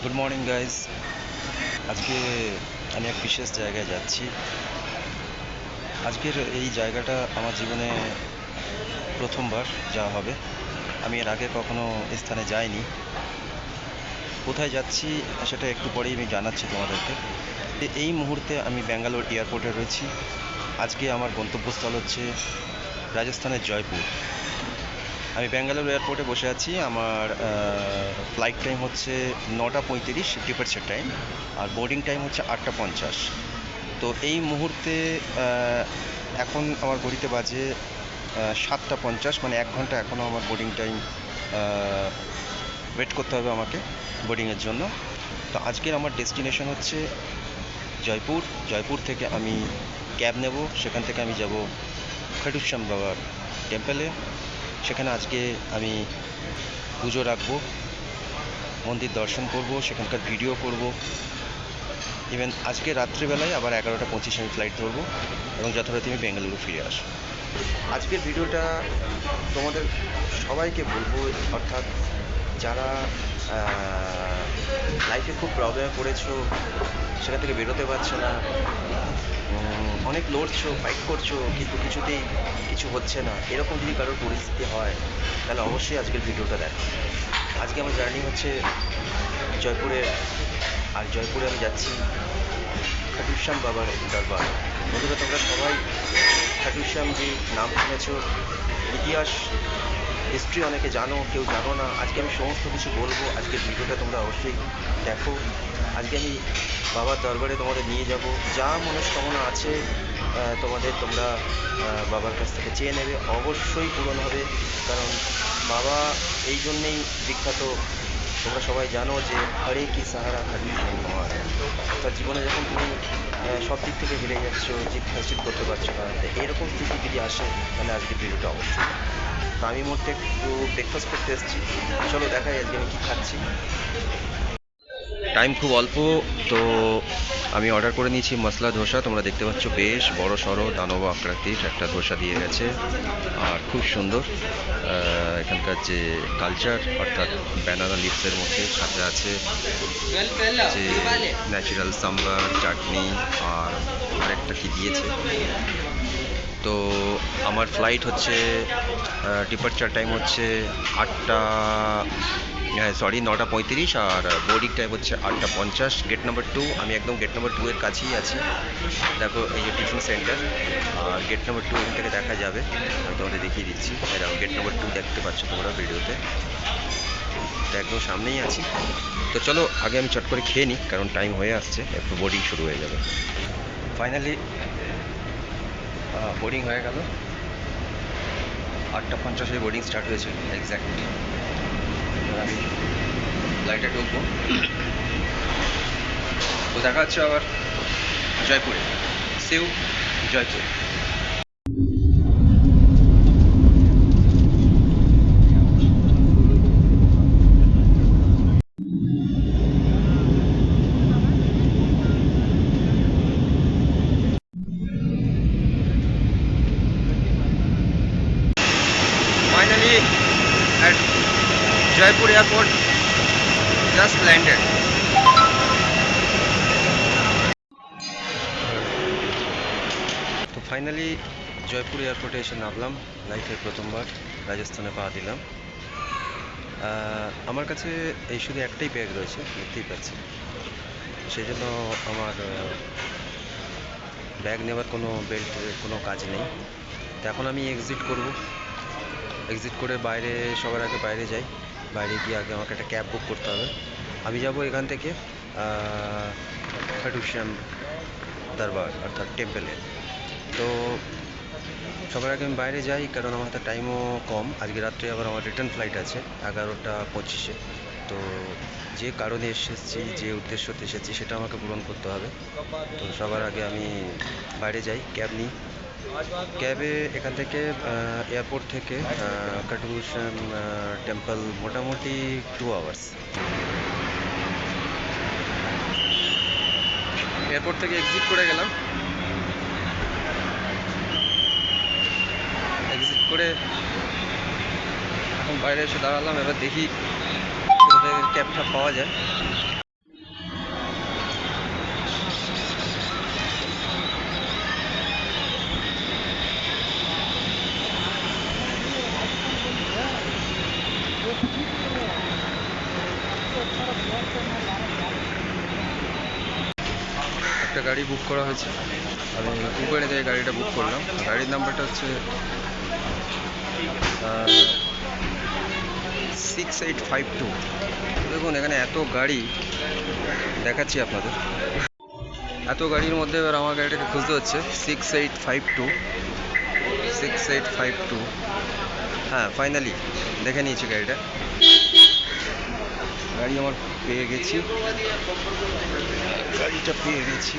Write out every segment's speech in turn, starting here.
Good morning guys. আজকে আমি এক বিশেষ জায়গায় যাচ্ছি। আজকের এই জায়গাটা আমার জীবনে প্রথমবার যাওয়া হবে। আমি এর আগে কখনো এই স্থানে যাইনি। কোথায় যাচ্ছি সেটা একটু পরেই আমি জানাচ্ছি তোমাদেরকে। এই মুহূর্তে আমি ব্যাঙ্গালোর এয়ারপোর্টে রয়েছি। আজকে আমার গন্তব্যস্থল হচ্ছে রাজস্থানের জয়পুর। আমি ব্যাঙ্গালোর এয়ারপোর্টে বসে আছি। আমার ফ্লাইট টাইম হচ্ছে 9:35 ডিপার্চার টাইম, আর বোর্ডিং টাইম হচ্ছে 8:50। তো এই মুহূর্তে এখন আমার ঘড়িতে বাজে 7:50, মানে 1 ঘন্টা এখনও আমার বোর্ডিং টাইম ওয়েট করতে হবে আমাকে বোর্ডিংয়ের জন্য। তো আজকের আমার ডেস্টিনেশন হচ্ছে জয়পুর। জয়পুর থেকে আমি ক্যাব নেব, সেখান থেকে আমি যাব খাটুশ্যাম বাবার টেম্পলে। সেখানে আজকে আমি পুজো রাখবো, মন্দির দর্শন করব, সেখানকার ভিডিও করব। ইভেন আজকে রাত্রিবেলায় আবার 11:25 আমি ফ্লাইট ধরবো এবং যথারীতি আমি বেঙ্গালুরু ফিরে আসবো। আজকের ভিডিওটা তোমাদের সবাইকে বলবো, অর্থাৎ যারা লাইফে খুব প্রবলেমে পড়েছো, সেখান থেকে বেরোতে পারছো না, অনেক লড়ছো, ফাইট করছো, কিন্তু কিছুতেই কিছু হচ্ছে না, এরকম যদি কারোর পরিস্থিতি হয় তাহলে অবশ্যই আজকের ভিডিওটা দেখো। আজকে আমার জার্নি হচ্ছে জয়পুরে, আর জয়পুরে আমি যাচ্ছি খাটুশ্যাম বাবার দরবার। বন্ধুরা, তোমরা সবাই খাটুশ্যামজি নাম শুনেছো, ইতিহাস হিস্ট্রি অনেকে জানো, কেউ জানো না। আজকে আমি সমস্ত কিছু বলবো, আজকের ভিডিওটা তোমরা অবশ্যই দেখো। আজকে আমি বাবার দরবারে তোমাদের নিয়ে যাব। যা মনস্কামনা আছে তোমরা বাবার কাছ থেকে চেয়ে নেবে, অবশ্যই পূরণ হবে। কারণ বাবা এই জন্যেই বিখ্যাত। তোমরা সবাই জানো যে হরে কি সাহারা খাটুশ্যাম হয়। তার জীবনে যখন তুমি সব দিক থেকে হেরে যাচ্ছ, জিত হাসিল করতে পারছো না, তো এরকম স্থিতি যদি আসে তাহলে আজকে ভিডিওটা অবশ্যই। তো আমি মুহূর্তে একটু ব্রেকফাস্ট করতে এসেছি, চলো দেখাই আজকে আমি কী খাচ্ছি। টাইম খুব অল্প, তো আমি অর্ডার করে নিয়েছি মশলা ধোসা। তোমরা দেখতে পাচ্ছ বেশ বড় সড়ো দানব আকৃতির একটা ধোসা দিয়ে গেছে, আর খুব সুন্দর। এখানকার যে কালচার, অর্থাৎ ব্যানানা লিভসের মধ্যে সাথে আছে যে ন্যাচারাল সাম্বার, চাটনি, আর আরেকটা কি দিয়েছে। তো আমার ফ্লাইট হচ্ছে ডিপার্চার টাইম হচ্ছে 9:35, আর বোর্ডিং টাইম হচ্ছে 8:50। গেট নাম্বার 2, আমি একদম গেট নাম্বার 2 এর কাছেই আছি। দেখো এই যে টিফিন সেন্টার, আর গেট নাম্বার 2 এখান থেকে দেখা যাবে। আমি তোমাদের দেখিয়ে দিচ্ছি। এরকম গেট নাম্বার 2 দেখতে পাচ্ছ তোমরা ভিডিওতে, তো একদম সামনেই আছি। তো চলো আগে আমি চট করে খেয়ে নিই, কারণ টাইম হয়ে আসছে, একটু বোর্ডিং শুরু হয়ে যাবে। ফাইনালি বোর্ডিং হয়ে গেল। 8:50 বোর্ডিং স্টার্ট হয়েছে এক্স্যাক্ট। আমি ফ্লাইটে ঢুকবো, তো দেখা হচ্ছে আবার জয়পুরে। See you Jaipur. Finally at Jaipur airport, just landed. তো ফাইনালি জয়পুর এয়ারপোর্টে এসে নামলাম। লাইফে প্রথমবার রাজস্থানে পা দিলাম। আমার কাছে এই শুধু একটাই ব্যাগ রয়েছে, দেখতেই পাচ্ছি। সেই জন্য আমার ব্যাগ নেওয়ার কোনো বেল্টের কোনো কাজ নেই। তো এখন আমি এক্সিট করব। এক্সিট করে বাইরে, সবার আগে বাইরে যাই। বাইরে গিয়ে আগে আমাকে একটা ক্যাব বুক করতে হবে। আমি যাব এখান থেকে খাটুশ্যাম দরবার, অর্থাৎ টেম্পেলে। তো সবার আগে আমি বাইরে যাই, কারণ আমার হাতে টাইমও কম। আজকে রাত্রে আবার আমার রিটার্ন ফ্লাইট আছে 11:25-এ। তো যে কারণে এসেছি, যে উদ্দেশ্যতে এসেছি, সেটা আমাকে পূরণ করতে হবে। তো সবার আগে আমি বাইরে যাই, ক্যাব নিই। ক্যাবে এখান থেকে এয়ারপোর্ট থেকে খাটুশ্যাম টেম্পল মোটামুটি 2 আওয়ার্স। এয়ারপোর্ট থেকে এক্সিট করে গেলাম। এক্সিট করে এখন বাইরে এসে দাঁড়ালাম। এবার দেখি কোথা থেকে ক্যাবটা পাওয়া যায়। একটা গাড়ি বুক করা হয়েছে, আমি উবেরে দিয়ে গাড়িটা বুক করলাম। গাড়ির নাম্বারটা হচ্ছে 6852। দেখুন এখানে এত গাড়ি দেখাচ্ছি আপনাদের, এত গাড়ির মধ্যে এবার আমার গাড়িটাকে খুঁজতে হচ্ছে। 6852। হ্যাঁ, ফাইনালি দেখে নিয়েছি গাড়িটা। গাড়ি আমার পেয়ে গেছি, গাড়িটা পেয়ে গেছি।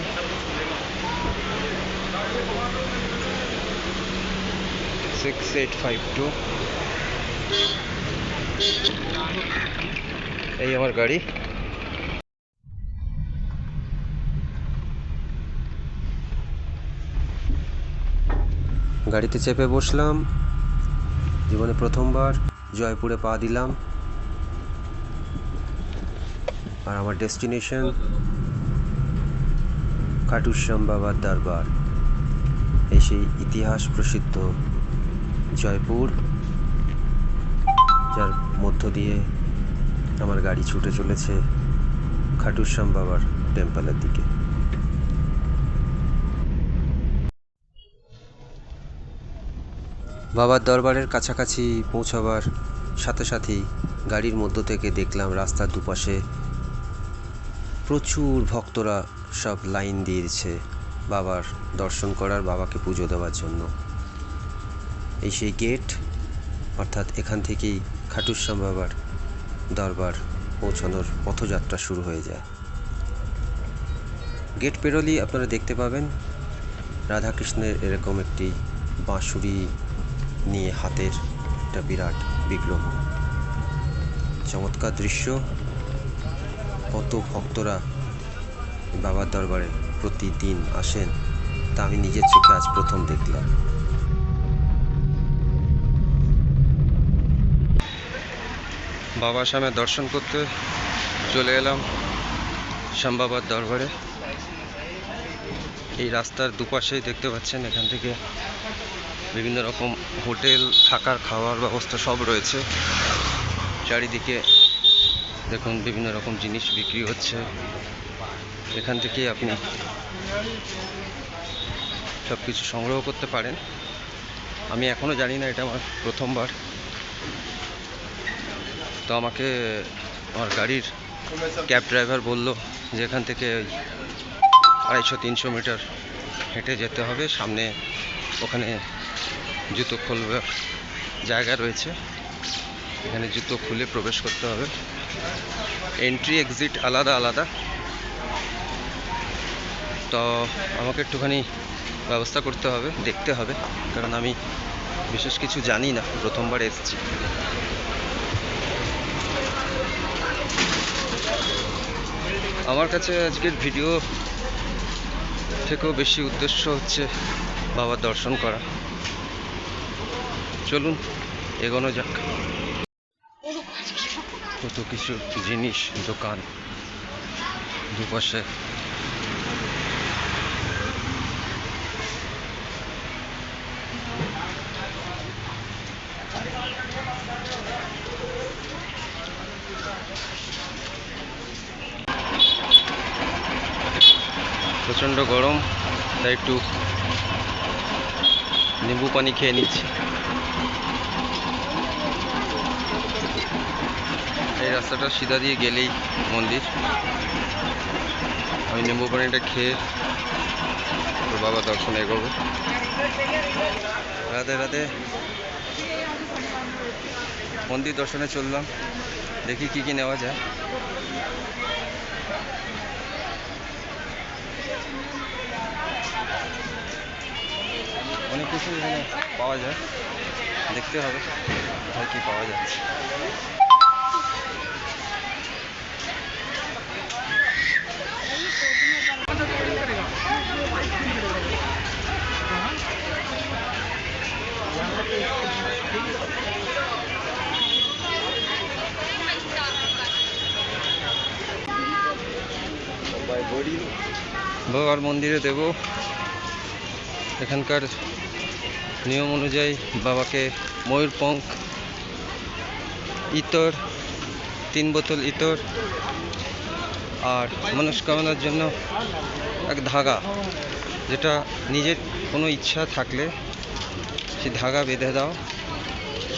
এই আমার গাড়ি। গাড়িতে চেপে বসলাম, জীবনে প্রথমবার জয়পুরে পা দিলাম। আর আমার ডেস্টিনেশন খাটুশ্যাম বাবার দরবার, এই সেই ইতিহাস প্রসিদ্ধ জয়পুর, যার মধ্য দিয়ে আমার গাড়ি ছুটে চলেছে খাটুশ্যাম বাবার টেম্পলের দিকে। বাবার দরবারের কাছাকাছি পৌঁছাবার সাথে সাথেই গাড়ির মধ্য থেকে দেখলাম রাস্তার দুপাশে প্রচুর ভক্তরা সব লাইন দিয়েছে বাবার দর্শন করার, বাবাকে পুজো দেওয়ার জন্য। এই সেই গেট, অর্থাৎ এখান থেকেই খাটুশ্যাম বাবার দরবার পৌঁছানোর পথযাত্রা শুরু হয়ে যায়। গেট পেরোলেই আপনারা দেখতে পাবেন রাধাকৃষ্ণের এরকম একটি বাঁশুরি নিয়ে হাতের একটা বিরাট বিগ্রহ। চমৎকার দৃশ্য। কত ভক্তরা বাবার দরবারে প্রতিদিন আসেন তা আমি নিজের চোখে আজ প্রথম দেখলাম। বাবার সামনে দর্শন করতে চলে এলাম শ্যাম বাবার দরবারে। এই রাস্তার দুপাশেই দেখতে পাচ্ছেন, এখান থেকে বিভিন্ন রকম হোটেল, থাকার খাওয়ার ব্যবস্থা সব রয়েছে। চারিদিকে দেখুন বিভিন্ন রকম জিনিস বিক্রি হচ্ছে। এখান থেকে আপনি সব কিছু সংগ্রহ করতে পারেন। আমি এখনও জানি না, এটা আমার প্রথমবার। তো আমাকে আমার গাড়ির ক্যাব ড্রাইভার বলল যে এখান থেকে 250-300 মিটার হেঁটে যেতে হবে, সামনে ওখানে জুতো খোলবার জায়গা রয়েছে, এখানে জুতো খুলে প্রবেশ করতে হবে। এন্ট্রি এক্সিট আলাদা আলাদা। তো আমাকে একটুখানি ব্যবস্থা করতে হবে, দেখতে হবে, কারণ আমি বিশেষ কিছু জানি না, প্রথমবার এসেছি। আমার কাছে আজকের ভিডিও থেকেও বেশি উদ্দেশ্য হচ্ছে বাবার দর্শন করা। চলুন এগোনো যাক। কত কিছু জিনিস, দোকান দুপাশে। প্রচণ্ড গরম, তাই একটু নিম্বু পানি খেয়ে নিচ্ছি। এই রাস্তাটা সিধা দিয়ে গেলেই মন্দির। আমি নিম্বু পানিটা খেয়ে তো বাবা দর্শন এগোবো। রাধে রাধে। মন্দির দর্শনে চললাম, দেখি কি কি নেওয়া যায়। অনেক কিছু এখানে পাওয়া যায়, দেখতে হবে কোথায় কী পাওয়া যাচ্ছে। বাবার মন্দিরে দেব। এখানকার নিয়ম অনুযায়ী বাবাকে ময়ূরপঙ্খ, ইতর 3 বোতল ইতর, আর মনস্কামনার জন্য এক ধাগা, যেটা নিজের কোনো ইচ্ছা থাকলে সেই ধাগা বেঁধে দাও।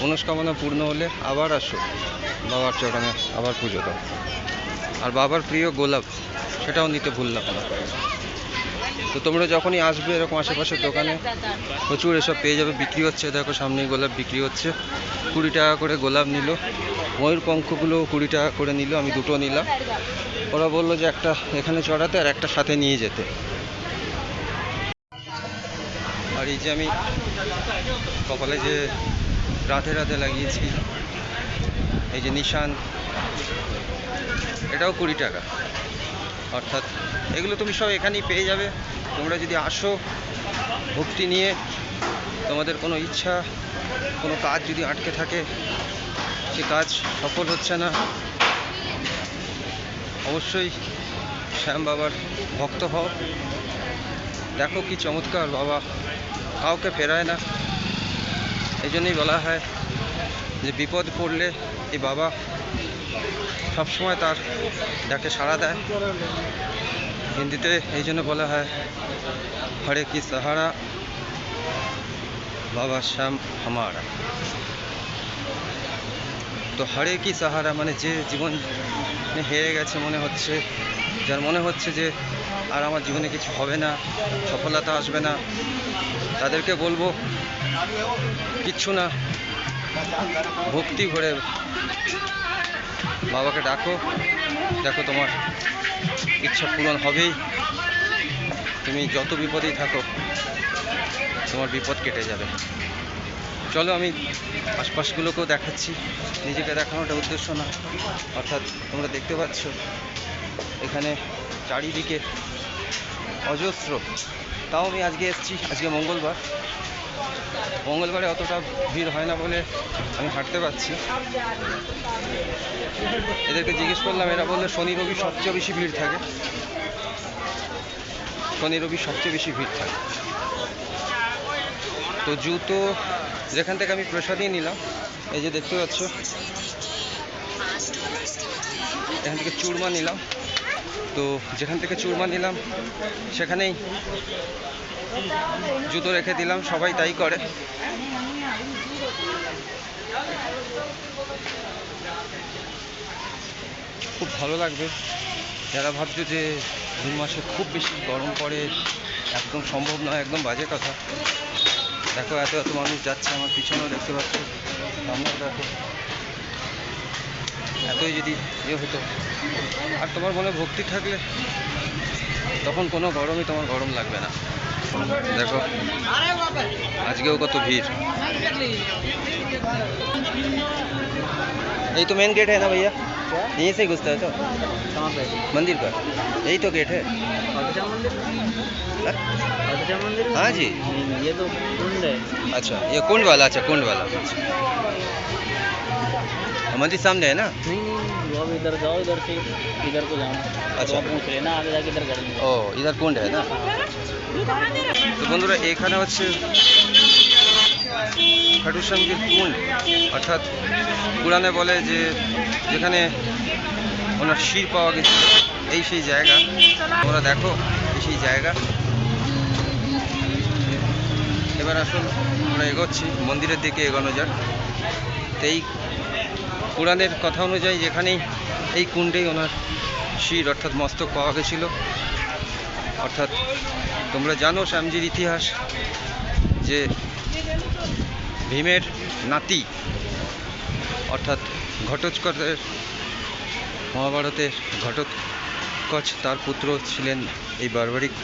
মনস্কামনা পূর্ণ হলে আবার আসো বাবার চরণে, আবার পুজো দাও। আর বাবার প্রিয় গোলাপ, সেটাও নিতে ভুললাম না। তো তোমরা যখনই আসবে এরকম আশেপাশের দোকানে প্রচুর এসব পেয়ে যাবে, বিক্রি হচ্ছে। দেখো সামনেই গোলাপ বিক্রি হচ্ছে, 20 টাকা করে গোলাপ নিল। ময়ূরপঙ্খগুলো 20 টাকা করে নিল, আমি দুটো নিলাম। ওরা বললো যে একটা এখানে চড়াতে আর একটা সাথে নিয়ে যেতে। আর এই যে আমি কপালে যে রাধে রাধে লাগিয়েছি, এই যে নিশান, এটাও 20 টাকা। অর্থাৎ এগুলো তুমি সব এখানেই পেয়ে যাবে। তোমরা যদি আসো ভক্তি নিয়ে, তোমাদের কোনো ইচ্ছা, কোনো কাজ যদি আটকে থাকে, সে কাজ সফল হচ্ছে না, অবশ্যই শ্যাম বাবার ভক্ত হও। দেখো কি চমৎকার, বাবা কাউকে ফেরায় না। এই জন্যই বলা হয় যে বিপদ পড়লে এই বাবা সবসময় তার ডাকে সাড়া দেয়। হিন্দিতে এই জন্য বলা হয় হরে কি সাহারা বাবা শ্যাম হামারা। তো হরে কি সাহারা মানে যে জীবন হেরে গেছে, মনে হচ্ছে, যার মনে হচ্ছে যে আর আমার জীবনে কিছু হবে না, সফলতা আসবে না, তাদেরকে বলবো কিচ্ছু না, ভক্তি ভরে বাবাকে ডাকো। দেখো তোমার ইচ্ছা পূরণ হবেই। তুমি যত বিপদেই থাকো, তোমার বিপদ কেটে যাবে। চলো আমি আশপাশগুলোকেও দেখাচ্ছি, নিজেকে দেখানোটা উদ্দেশ্য না। অর্থাৎ তোমরা দেখতে পাচ্ছ এখানে চারিদিকে অজস্র, তাও আমি আজকে এসেছি, আজকে মঙ্গলবারে অতটা ভিড় হয় না বলে আমি হাঁটতে পারছি। এদেরকে জিজ্ঞেস করলাম, এরা বললে শনি রবি সবচেয়ে বেশি ভিড় থাকে, শনি রবি সবচেয়ে বেশি ভিড় থাকে। তো জুতো যেখান থেকে আমি প্রসাদই নিলাম, এই যে দেখতে পাচ্ছ, এখান থেকে চুরমা নিলাম। তো যেখান থেকে চুরমা নিলাম সেখানেই জুতো রেখে দিলাম, সবাই তাই করে। খুব ভালো লাগবে। যারা ভাবছো যে জুন মাসে খুব বেশি গরম পড়ে, একদম সম্ভব নয়, একদম বাজে কথা। দেখো এত এত মানুষ যাচ্ছে, আমার পিছনেও দেখতে পাচ্ছ, সামনেও দেখো। এতই যদি হতো, আর তোমার মনে ভক্তি থাকলে তখন কোনো গরমই তোমার গরম লাগবে না। দেখো আজকেও কত ভিড়। यही तो मेन गेट है ना भैया, यहीं से घुसता है तो मंदिर का, यही तो गेट है। मंदिर हाँ जी, ये तो कुंड है। अच्छा ये कुंड वाला, अच्छा कुंड वाला, मंदिर सामने है ना। नहीं वो अब इधर जाओ, इधर से इधर को जाना। अच्छा। पूछ लेना, आगे जाके इधर करेंगे। ও ইধার কুন্ড है ना। তো বন্ধুরা এখানে হচ্ছে খাটুশ্যামজির কুন্ড, অর্থাৎ পুরাণে বলে যে যেখানে ওনার শির পাওয়া গেছিল, এই সেই জায়গা। তোমরা দেখো এই সেই জায়গা। এবার আসুন আমরা এগোচ্ছি মন্দিরের দিকে, এগোনো যাক। তো এই পুরাণের কথা অনুযায়ী যেখানেই এই কুণ্ডেই ওনার শির অর্থাৎ মস্তক পাওয়া গেছিল। অর্থাৎ তোমরা জানো শ্যামজির ইতিহাস, যে ভীমের নাতি অর্থাৎ ঘটোৎকচের, মহাভারতের ঘটোৎকচ তার পুত্র ছিলেন এই বার্বারিক।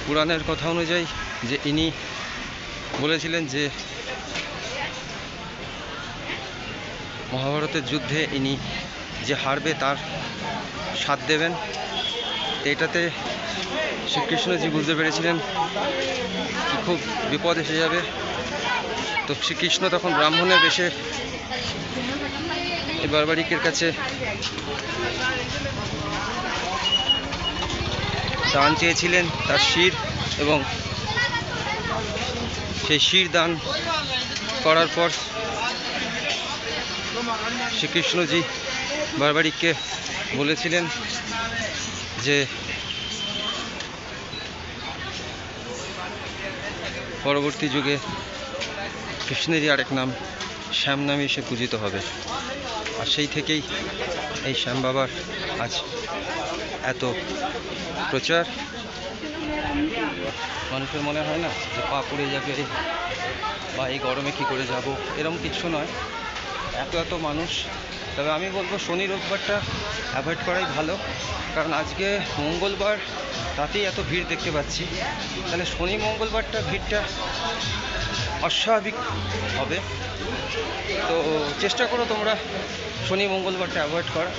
পুরাণের কথা অনুযায়ী যে ইনি বলেছিলেন যে মহাভারতের যুদ্ধে ইনি যে হারবে তার সাথ দেবেন। এটাতে শ্রীকৃষ্ণজি বুঝতে পেরেছিলেন যে খুব বিপদ এসে যাবে। তো শ্রীকৃষ্ণ তখন ব্রাহ্মণের বেশে এই বার্বারিকের কাছে দান চেয়েছিলেন, তার শির, এবং সেই শির দান করার পর শ্রীকৃষ্ণজি বারবারিককে বলেছিলেন যে পরবর্তী যুগে কৃষ্ণেরই আরেক নাম শ্যাম নামে সে পূজিত হবে। আর সেই থেকেই এই শ্যাম বাবার আজ এত প্রচার। মানুষের মনে হয় না যে পা পুড়ে যাবে বা এই গরমে কি করে যাব, এরকম কিছু নয়। এত মানুষ। তবে আমি বলবো শনি রোববারটা অ্যাভয়েড করাই ভালো, কারণ আজকে মঙ্গলবার তাতেই এত ভিড় দেখতে পাচ্ছি। তাহলে শনি মঙ্গলবারটা ভিড়টা অস্বাভাবিক হবে। তো চেষ্টা করো তোমরা শনি মঙ্গলবারটা অ্যাভয়েড করা।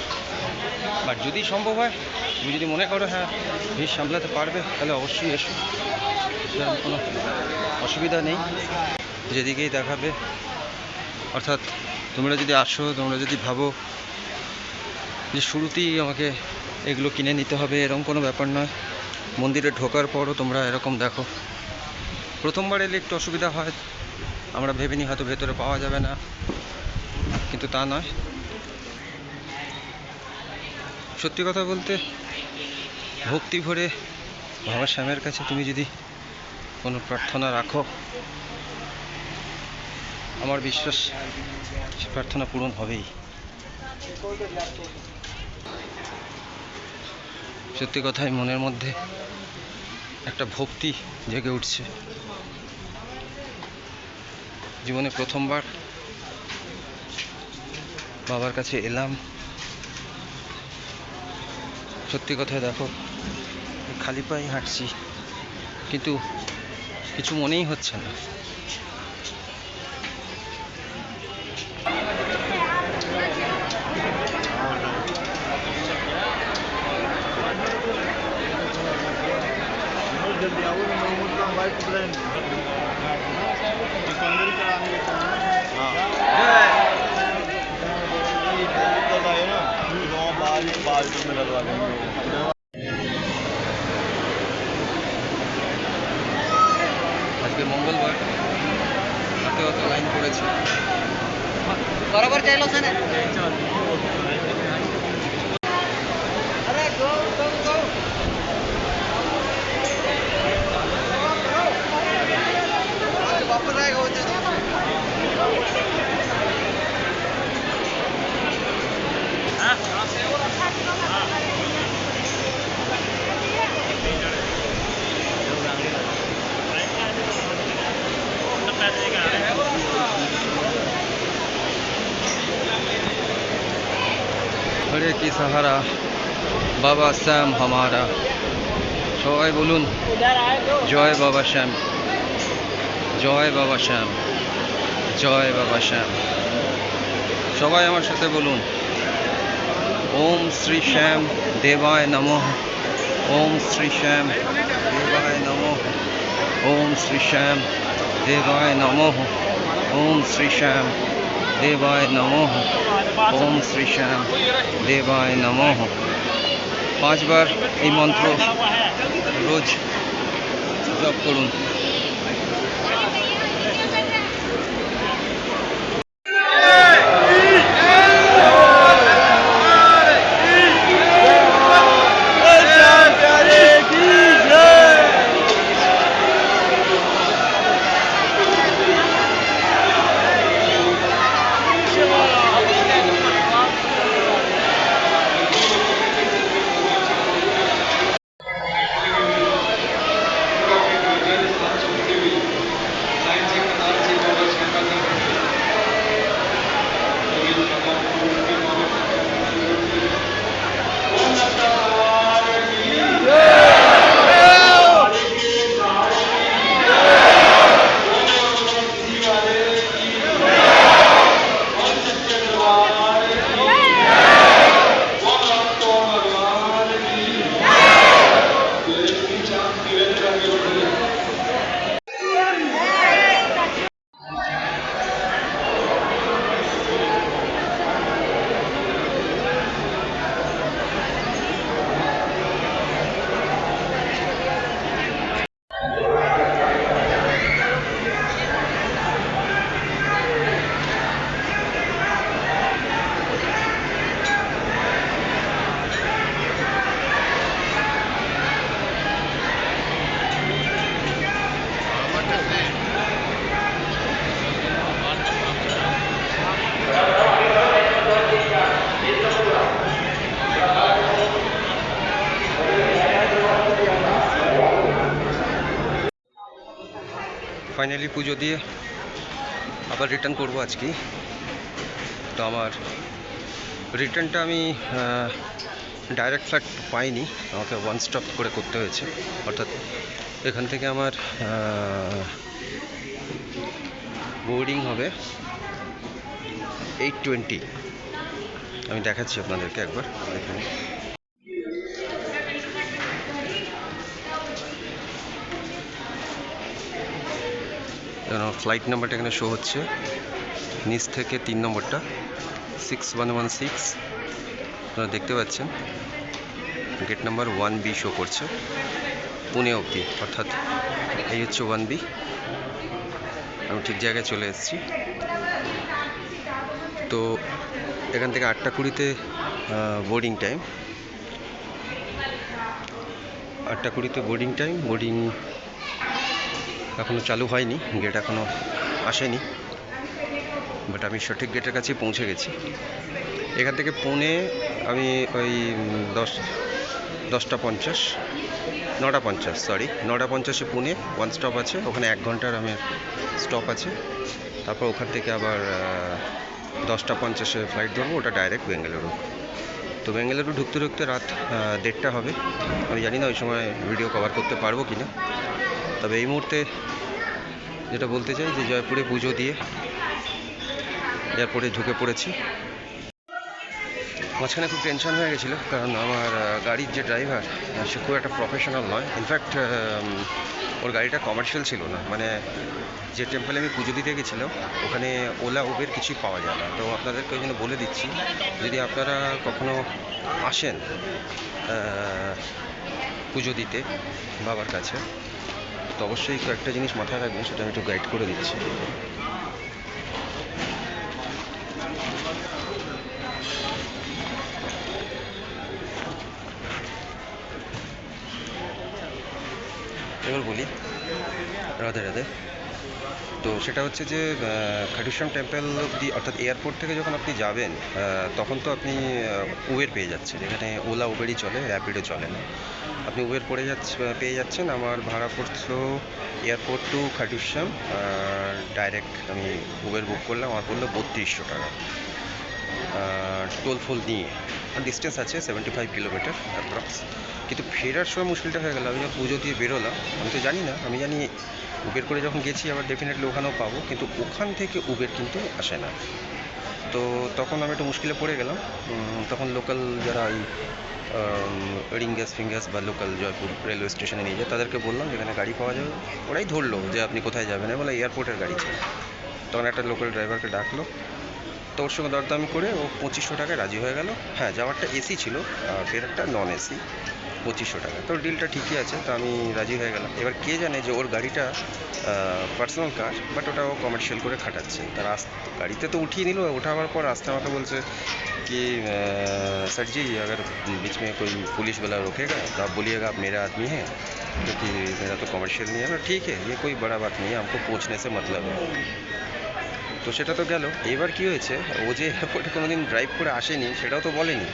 বাট যদি সম্ভব হয়, তুমি যদি মনে করো হ্যাঁ ভিড় সামলাতে পারবে, তাহলে অবশ্যই এসো, সেরকম কোনো অসুবিধা নেই। যেদিকেই দেখাবে, অর্থাৎ তোমরা যদি আসো, তোমরা যদি ভাবো যে শুরুতেই আমাকে এগুলো কিনে নিতে হবে, এরকম কোনো ব্যাপার নয়। মন্দিরে ঢোকার পরও তোমরা এরকম দেখো। প্রথমবার এলে একটু অসুবিধা হয়, আমরা ভেবে নিই হয়তো ভেতরে পাওয়া যাবে না, কিন্তু তা নয়। সত্যি কথা বলতে ভক্তি ভরে বাবা শ্যামের কাছে তুমি যদি কোনো প্রার্থনা রাখো, আমার বিশ্বাস সে প্রার্থনা পূরণ হবেই। সত্যি কথাই মনের মধ্যে একটা ভক্তি জেগে উঠছে। জীবনে প্রথমবার বাবার কাছে এলাম। সত্যি কথাই দেখো, খালি পায়ে হাঁটছি, কিন্তু কিছু মনেই হচ্ছে না। আজকে মঙ্গলবার, অত লাইন পড়েছে। बराबर चालू से ना अरे गो गो गो वापस आएगा वो हरे की सहारा बाबा श्याम हमारा। সবাই বলুন জয় বাবা শ্যাম, জয় বাবা শ্যাম, জয় বাবা শ্যাম। সবাই আমার সাথে বলুন ওম শ্রী শ্যাম দেবায় নমঃ, ওম শ্রী শ্যাম দেবায় নমঃ, ওম শ্রী শ্যাম দেবায় নমঃ, ওম শ্রী শ্যাম দেবায় নমঃ, ওম শ্রী শ্যাম দেবায় নমঃ। 5 বার এই মন্ত্র রোজ জপ করুন। ফাইনালি পুজো দিয়ে আবার রিটার্ন করব আজকেই। তো আমার রিটার্নটা আমি ডাইরেক্ট ফ্লাইট পাইনি, আমাকে ওয়ান স্টপ করে করতে হয়েছে। অর্থাৎ এখান থেকে আমার বোর্ডিং হবে 8:20। আমি দেখাচ্ছি আপনাদেরকে একবার এখানে। ফ্লাইট নাম্বারটা এখানে শো হচ্ছে, নিচ থেকে 3 নম্বরটা 6116 আপনারা দেখতে পাচ্ছেন। গেট নাম্বার 1B শো করছে, পুনে অবধি। অর্থাৎ এই হচ্ছে 1B। আমি ঠিক জায়গায় চলে এসেছি। তো এখান থেকে 8:20-তে বোর্ডিং টাইম। 8:20-তে বোর্ডিং টাইম। বোর্ডিং এখনও চালু হয়নি, গেট এখনও আসেনি, বাট আমি সঠিক গেটের কাছে পৌঁছে গেছি। এখান থেকে পুনে আমি ওই 9:50 পুনে ওয়ান স্টপ আছে, ওখানে 1 ঘন্টার আমার স্টপ আছে। তারপর ওখান থেকে আবার 10:50-এ ফ্লাইট ধরবো, ওটা ডাইরেক্ট বেঙ্গালুরু। তো বেঙ্গালুরু ঢুকতে ঢুকতে রাত 1:30 হবে। আমি জানি না ওই সময় ভিডিও কভার করতে পারবো কি না। তবে এই মুহূর্তে যেটা বলতে চাই যে জয়পুরে পুজো দিয়ে এয়ারপোর্টে ঢুকে পড়েছি। মাঝখানে খুব টেনশন হয়ে গেছিলো, কারণ আমার গাড়ির যে ড্রাইভার সে খুব একটা প্রফেশনাল নয়। ইনফ্যাক্ট ওর গাড়িটা কমার্শিয়াল ছিল না। মানে যে টেম্পলে আমি পুজো দিতে গেছিলাম ওখানে ওলা উবের কিছুই পাওয়া যায় না। তো আপনাদেরকে ওই জন্য বলে দিচ্ছি, যদি আপনারা কখনো আসেন পুজো দিতে বাবার কাছে, তো অবশ্যই কয়েকটা জিনিস মাথায় রাখবেন, সেটা আমি একটু গাইড করে দিচ্ছি। এবার বলি, রাধে রাধে। তো সেটা হচ্ছে যে খাটুশ্যাম টেম্পল অব্দি, অর্থাৎ এয়ারপোর্ট থেকে যখন আপনি যাবেন তখন তো আপনি উবের পেয়ে যাচ্ছেন। এখানে ওলা উবেরই চলে, র্যাপিডো চলে না। আপনি উবের পেয়ে যাচ্ছেন। আমার ভাড়া পড়ছিল এয়ারপোর্ট টু খাটুশ্যাম, ডাইরেক্ট আমি উবের বুক করলাম, আমার পড়লো 3200 টাকা টোল ফোল নিয়ে। আর ডিস্টেন্স আছে 75 কিলোমিটার অ্যাপ্রক্স। কিন্তু ফেরার সময় মুশকিলটা হয়ে গেল। আমি যখন পুজো দিয়ে বেরোলাম, আমি তো জানি না, আমি জানি উবের করে যখন গেছি আবার ডেফিনেটলি ওখানেও পাবো, কিন্তু ওখান থেকে উবের কিন্তু আসে না। তো তখন আমি একটু মুশকিলে পড়ে গেলাম। তখন লোকাল যারা ওই রিঙ্গাস বা লোকাল জয়পুর রেলওয়ে স্টেশনে নিয়ে যায়, তাদেরকে বললাম যেখানে গাড়ি পাওয়া যাবে। ওরাই ধরলো যে আপনি কোথায় যাবেন, বলে এয়ারপোর্টের গাড়ি চাই। তখন একটা লোকাল ড্রাইভারকে ডাকলো, তো ওর সঙ্গে দরদামি করে ও 2500 টাকায় রাজি হয়ে গেল। হ্যাঁ, যাওয়ারটা এসি ছিল, ফেরারটা নন এসি, 2500 টাকা। তো ডিলটা ঠিকই আছে, তো আমি রাজি হয়ে গেলাম। এবার কে জানে যে ওর গাড়িটা পার্সোনাল কার, বাট ওটা ও কমার্শিয়াল করে খাটাচ্ছে। তার গাড়িতে তো উঠিয়ে নিল, ওঠাবার পর আসতে আমাকে বলছে कि सर जी अगर बीच में कोई पुलिस वाला रोकेगा तो आप बोलिएगा आप मेरा आदमी हैं, क्योंकि मेरा तो कमर्शियल नहीं है। ना ठीक है, ये कोई बड़ा बात नहीं है, हमको पहुंचने से मतलब है। তো সেটা তো গেল। এবার কি হয়েছে, ও যে এয়ারপোর্টে কোনোদিন ড্রাইভ করে আসেনি সেটাও তো বলেনি।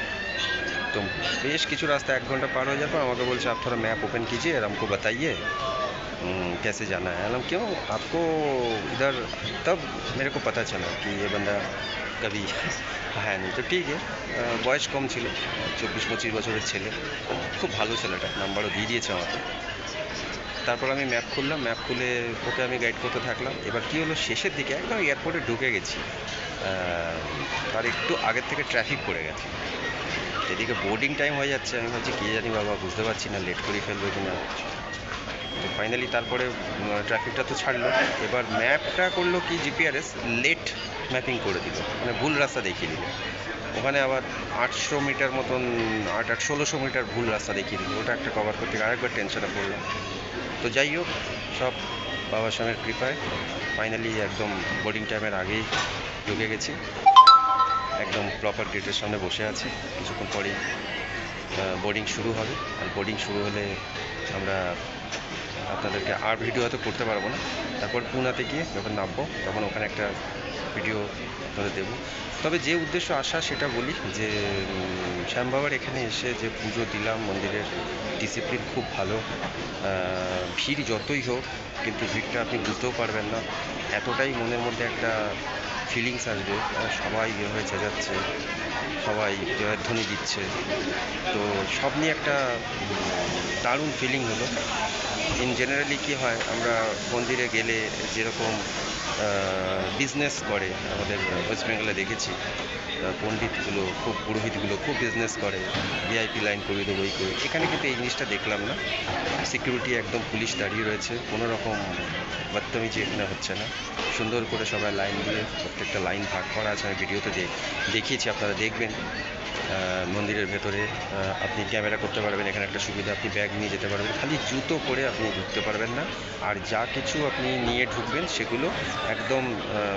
তো বেশ কিছু রাস্তা 1 ঘন্টা পার হয়ে যাবে, আমাকে বলছে आप थोड़ा मैप ओपन कीजिए और हमको बताइए कैसे जाना है। हम क्यों आपको इधर, तब मेरे को पता चला कि ये बंदा कभी হ্যাঁ নেই। তো ঠিক বয়স কম ছিল, 24-25 বছরের ছেলে, খুব ভালো ছেলেটা, নাম্বারও দিয়ে দিয়েছে আমাকে। তারপর আমি ম্যাপ খুললাম, ম্যাপ খুলে ওকে আমি গাইড করতে থাকলাম। এবার কী হলো, শেষের দিকে একদম এয়ারপোর্টে ঢুকে গেছি, তার একটু আগের থেকে ট্রাফিক পড়ে গেছে। এদিকে বোর্ডিং টাইম হয়ে যাচ্ছে, আমি ভাবছি কে জানি বাবা, বুঝতে পারছি না লেট করে ফেলবো কি না। তো ফাইনালি তারপরে ট্রাফিকটা তো ছাড়লো। এবার ম্যাপটা করলো কি, জিপিআরএস লেট ম্যাপিং করে দিল, মানে ভুল রাস্তা দেখিয়ে দিল। ওখানে আবার 800 মিটার মতন, 1600 মিটার ভুল রাস্তা দেখিয়ে দিল। ওটা একটা কভার করতে আরেকবার টেনশনে পড়লাম। তো যাই হোক, সব বাবার স্বামীর কৃপায় ফাইনালি একদম বোর্ডিং টাইমের আগেই ঢুকে গেছি। একদম প্রপার গেটের সামনে বসে আছি। কিছুক্ষণ পরেই বোর্ডিং শুরু হবে। আর বোর্ডিং শুরু হলে আমরা আপনাদেরকে আর ভিডিও হয়তো করতে পারবো না। তারপর পুনাতে গিয়ে যখন নামবো, তখন ওখানে একটা ভিডিও আপনাদের দেবো। তবে যে উদ্দেশ্য আসা সেটা বলি যে শ্যাম বাবার এখানে এসে যে পুজো দিলাম, মন্দিরের ডিসিপ্লিন খুব ভালো। ভিড় যতই হোক কিন্তু ভিড়টা আপনি বুঝতেও পারবেন না, এতটাই মনের মধ্যে একটা ফিলিংস আসবে, সবাই বের হয়ে চেঁচাচ্ছে, সবাই জয়ধ্বনি দিচ্ছে, তো সব নিয়ে একটা দারুণ ফিলিং হলো। ইন জেনারেলি কী হয়, আমরা মন্দিরে গেলে যেরকম বিজনেস করে আমাদের ওয়েস্ট বেঙ্গলে দেখেছি, পণ্ডিতগুলো খুব, পুরোহিতগুলো খুব বিজনেস করে, ভিআইপি লাইন করে দেবো এই করে। এখানে কিন্তু এই জিনিসটা দেখলাম না। সিকিউরিটি একদম পুলিশ দাঁড়িয়ে রয়েছে, কোনো রকম বদতমিজি এখানে হচ্ছে না। সুন্দর করে সবাই লাইন দিয়ে, প্রত্যেকটা লাইন ভাগ করা আছে, আমি ভিডিওতে দেখিয়েছি, আপনারা দেখবেন। মন্দিরের ভেতরে আপনি ক্যামেরা করতে পারবেন, এখানে একটা সুবিধা, আপনি ব্যাগ নিয়ে যেতে পারবেন, খালি জুতো পরে আপনি ঢুকতে পারবেন না। আর যা কিছু আপনি নিয়ে ঢুকবেন সেগুলো একদম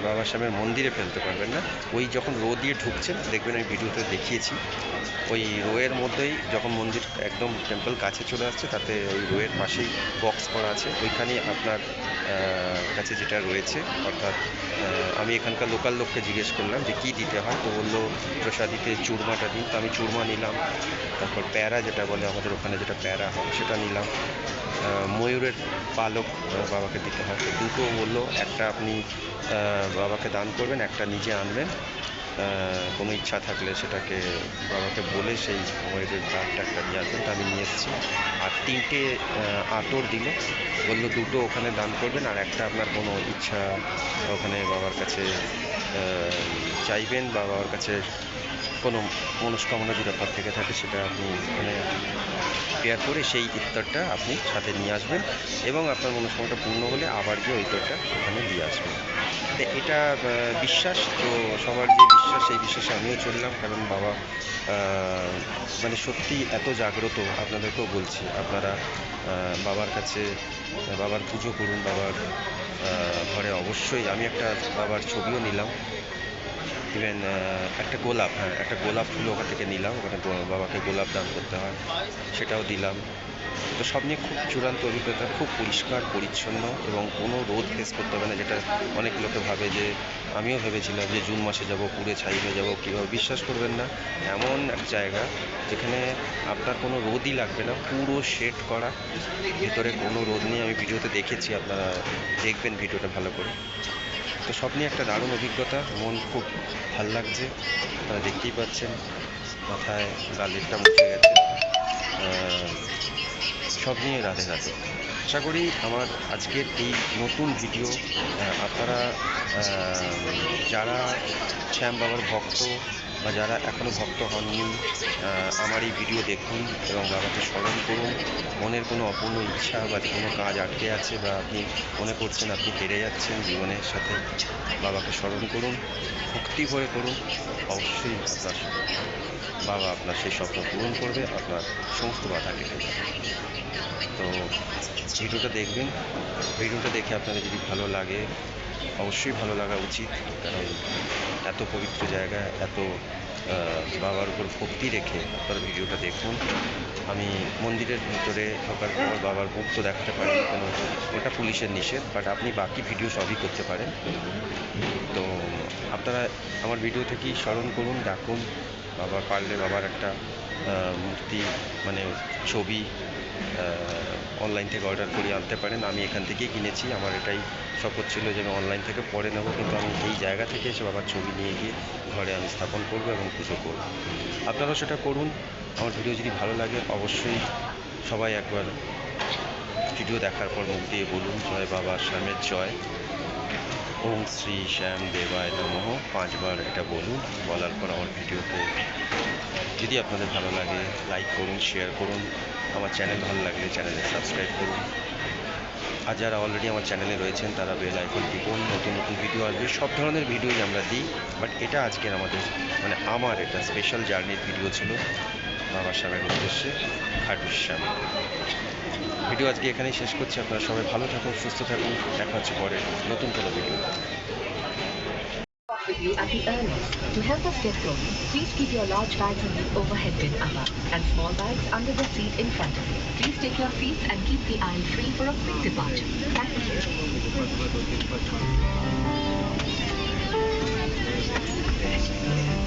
বাবা শ্যামের মন্দিরে ফেলতে পারবেন না। ওই যখন রো দিয়ে ঢুকছেন, দেখবেন আমি ভিডিওতে দেখিয়েছি, ওই রোয়ের মধ্যেই যখন মন্দির একদম টেম্পল কাছে চলে আসছে, তাতে ওই রোয়ের পাশেই বক্স করা আছে, ওইখানেই আপনার কাছে যেটা রয়েছে, অর্থাৎ আমি এখানকার লোকাল লোককে জিজ্ঞেস করলাম যে কী দিতে হয়, তো বললো প্রসাদিতে চুরমাটা দিন, তো আমি চুরমা নিলাম। তারপর প্যারা যেটা বলে আমাদের ওখানে, যেটা প্যারা হয় সেটা নিলাম। ময়ূরের পালক বাবাকে দিতে হয়, তো দুটো বললো, একটা আপনি বাবাকে দান করবেন, একটা নিজে আনবেন, কোনো ইচ্ছা থাকলে সেটাকে বাবাকে বলে সেই ময়ূরের দাঁতটা একটা নিয়ে আসবেন, তা আমি নিয়ে এসেছি। আর তিনটে আতর দিল, বললো দুটো ওখানে দান করবেন, আর একটা আপনার কোনো ইচ্ছা ওখানে বাবার কাছে চাইবেন, বা বাবার কাছে কোনো মনস্কামনা যদি আপনার থেকে থাকে সেটা আপনি ওখানে প্রেয়ার করে সেই ইত্তরটা আপনি সাথে নিয়ে আসবেন, এবং আপনার মনস্কামনাটা পূর্ণ হলে আবার গিয়ে ওই ইত্তরটা ওখানে দিয়ে আসবেন। তো এটা বিশ্বাস, তো সবার যে বিশ্বাস, সেই বিশ্বাসে আমিও চললাম, কারণ বাবা মানে সত্যি এত জাগ্রত। আপনাদেরকেও বলছি, আপনারা বাবার কাছে বাবার পুজো করুন, বাবার ঘরে অবশ্যই। আমি একটা বাবার ছবিও নিলাম, ইভেন একটা গোলাপ, একটা গোলাপ ফুল ওখান থেকে নিলাম, ওখানে বাবাকে গোলাপ দান করতে হয়, সেটাও দিলাম। তো সব নিয়ে খুব চূড়ান্ত অভিজ্ঞতা, খুব পরিষ্কার পরিচ্ছন্ন, এবং কোনো রোদ ফেস করতে হবে না, যেটা অনেক লোকে ভাবে, যে আমিও ভেবেছিলাম যে জুন মাসে যাব, পুড়ে ছাই হয়ে যাবো, কীভাবে। বিশ্বাস করবেন না, এমন এক জায়গা যেখানে আপনার কোনো রোদই লাগবে না, পুরো শেড করা, ভিতরে কোনো রোদ নেই। আমি ভিডিওতে দেখেছি, আপনারা দেখবেন ভিডিওটা ভালো করে। তো সব নিয়ে একটা দারুণ অভিজ্ঞতা, মন খুব ভাল লাগছে, আপনারা দেখতেই পাচ্ছেন, মাথায় গালেরটা মুছে গেছে, সব নিয়ে রাধে রাধে। আশা করি আমার আজকের এই নতুন ভিডিও আপনারা যারা শ্যাম বাবার ভক্ত, বা যারা এখনও ভক্ত হননি, আমার এই ভিডিও দেখুন এবং বাবাকে স্মরণ করুন। মনের কোনো অপূর্ণ ইচ্ছা বা কোনো কাজ আটকে আছে, বা আপনি মনে করছেন আপনি হেরে যাচ্ছেন জীবনের সাথে, বাবাকে স্মরণ করুন, ভক্তি ভরে করুন, অবশ্যই বাবা আপনার সেই স্বপ্ন পূরণ করবে, আপনার সমস্ত বাধা কেটে যাবে। তো ভিডিওটা দেখবেন, ভিডিওটা দেখে আপনাদের যদি ভালো লাগে, অবশ্যই ভালো লাগা উচিত, কারণ এত পবিত্র জায়গা, এত বাবার উপর ভক্তি রেখে আপনারা ভিডিওটা দেখুন। আমি মন্দিরের ভিতরে ঢোকার পর বাবার মুখ তো দেখাতে পারি, কেন ওটা পুলিশের নিষেধ, বাট আপনি বাকি ভিডিও সবই করতে পারেন। তো আপনারা আমার ভিডিও থেকেই স্মরণ করুন, ডাকুন, বাবা পারলে বাবার একটা মূর্তি, মানে ছবি অনলাইন থেকে অর্ডার করে আনতে পারেন। আমি এখান থেকেই কিনেছি, আমার এটাই শপথ ছিল যে আমি অনলাইন থেকে পরে নেব, কিন্তু আমি এই জায়গা থেকে এসে বাবার ছবি নিয়ে গিয়ে ঘরে আমি স্থাপন করব এবং পুজো করব। আপনারাও সেটা করুন। আমার ভিডিও যদি ভালো লাগে, অবশ্যই সবাই একবার ভিডিও দেখার পর মুখ দিয়ে বলুন, জয় বাবা শ্যামের জয়, ওম শ্রী শ্যাম দেবায় নমঃ, 5 বার এটা বলুন। বলার পর আমার ভিডিওতে যদি আপনাদের ভালো লাগে, লাইক করুন, শেয়ার করুন, আমার চ্যানেল ভালো লাগলে চ্যানেলে সাবস্ক্রাইব করুন। আর যারা অলরেডি আমার চ্যানেলে রয়েছেন তারা বেল আইকন টিপুন, নতুন নতুন ভিডিও আসবে, সব ধরনের ভিডিওই আমরা দিই, বাট এটা আজকের আমাদের, মানে আমার এটা স্পেশাল জার্নির ভিডিও ছিল বাবা শ্যামের উদ্দেশ্যে, খাটুর শ্যাম। ভিডিও আজকে এখানেই শেষ করছি। আপনারা সবাই ভালো থাকুন, সুস্থ থাকুন, দেখা হচ্ছে পরে নতুন কোনো video. With you at the earliest. To help us get going, please keep your large bags in the overhead bin above and small bags under the seat in front of you. Please take your seats and keep the aisle free for a quick departure. Thank you. passengers.